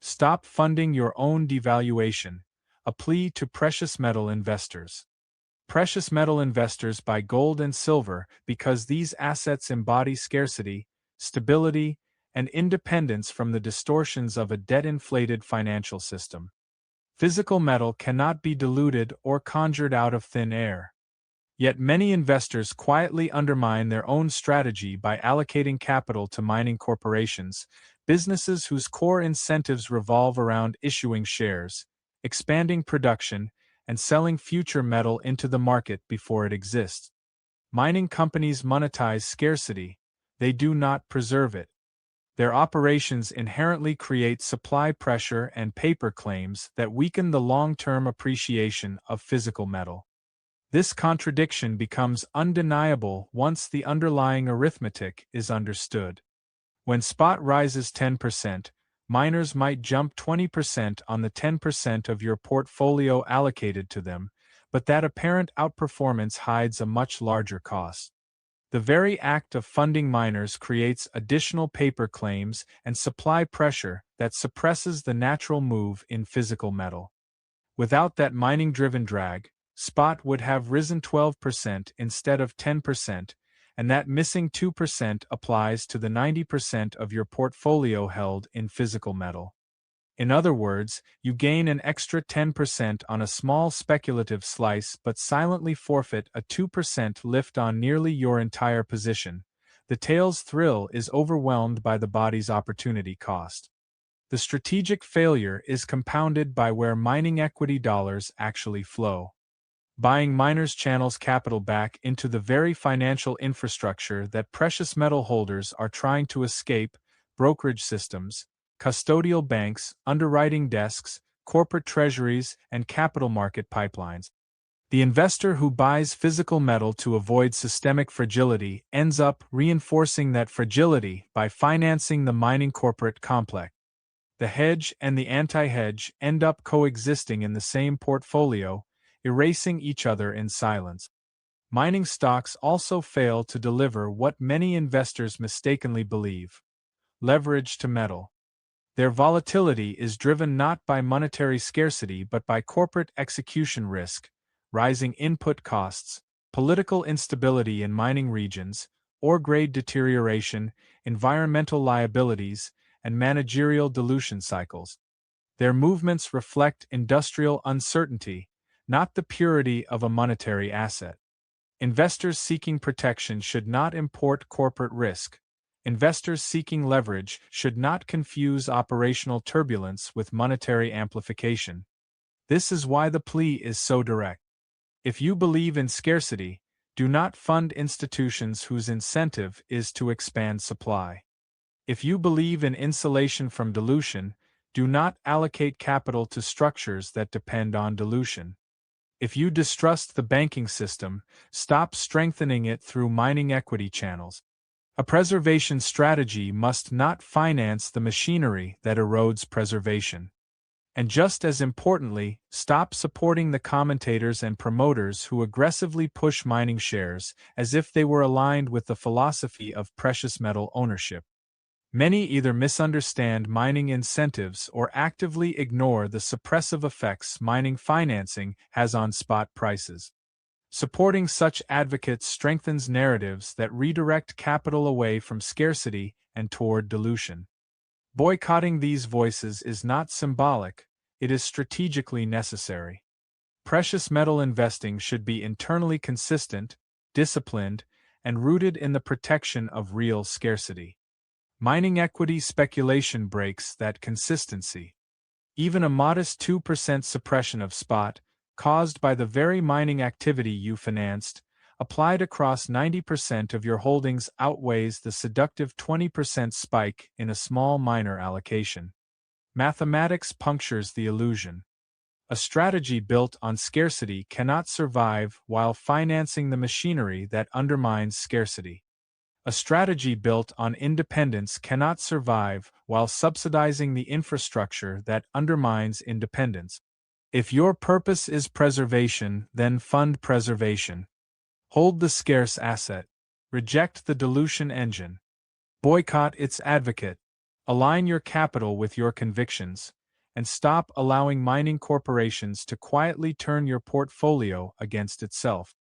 Stop funding your own devaluation, a plea to precious metal investors. Precious metal investors buy gold and silver because these assets embody scarcity, stability, and independence from the distortions of a debt-inflated financial system. Physical metal cannot be diluted or conjured out of thin air. Yet many investors quietly undermine their own strategy by allocating capital to mining corporations, businesses whose core incentives revolve around issuing shares, expanding production, and selling future metal into the market before it exists. Mining companies monetize scarcity, they do not preserve it. Their operations inherently create supply pressure and paper claims that weaken the long-term appreciation of physical metal. This contradiction becomes undeniable once the underlying arithmetic is understood. When spot rises 10%, miners might jump 20% on the 10% of your portfolio allocated to them, but that apparent outperformance hides a much larger cost. The very act of funding miners creates additional paper claims and supply pressure that suppresses the natural move in physical metal. Without that mining-driven drag, spot would have risen 12% instead of 10%, and that missing 2% applies to the 90% of your portfolio held in physical metal. In other words, you gain an extra 10% on a small speculative slice but silently forfeit a 2% lift on nearly your entire position. The tail's thrill is overwhelmed by the body's opportunity cost. The strategic failure is compounded by where mining equity dollars actually flow. Buying miners channels capital back into the very financial infrastructure that precious metal holders are trying to escape: brokerage systems, custodial banks, underwriting desks, corporate treasuries, and capital market pipelines. The investor who buys physical metal to avoid systemic fragility ends up reinforcing that fragility by financing the mining corporate complex. The hedge and the anti-hedge end up coexisting in the same portfolio, erasing each other in silence. Mining stocks also fail to deliver what many investors mistakenly believe: leverage to metal. Their volatility is driven not by monetary scarcity but by corporate execution risk, rising input costs, political instability in mining regions, ore grade deterioration, environmental liabilities, and managerial dilution cycles. Their movements reflect industrial uncertainty, not the purity of a monetary asset. Investors seeking protection should not import corporate risk. Investors seeking leverage should not confuse operational turbulence with monetary amplification. This is why the plea is so direct. If you believe in scarcity, do not fund institutions whose incentive is to expand supply. If you believe in insulation from dilution, do not allocate capital to structures that depend on dilution. If you distrust the banking system, stop strengthening it through mining equity channels. A preservation strategy must not finance the machinery that erodes preservation. And just as importantly, stop supporting the commentators and promoters who aggressively push mining shares as if they were aligned with the philosophy of precious metal ownership. Many either misunderstand mining incentives or actively ignore the suppressive effects mining financing has on spot prices. Supporting such advocates strengthens narratives that redirect capital away from scarcity and toward dilution. Boycotting these voices is not symbolic, it is strategically necessary. Precious metal investing should be internally consistent, disciplined, and rooted in the protection of real scarcity. Mining equity speculation breaks that consistency. Even a modest 2% suppression of spot, caused by the very mining activity you financed, applied across 90% of your holdings outweighs the seductive 20% spike in a small miner allocation. Mathematics punctures the illusion. A strategy built on scarcity cannot survive while financing the machinery that undermines scarcity. A strategy built on independence cannot survive while subsidizing the infrastructure that undermines independence. If your purpose is preservation, then fund preservation. Hold the scarce asset. Reject the dilution engine. Boycott its advocate. Align your capital with your convictions, and stop allowing mining corporations to quietly turn your portfolio against itself.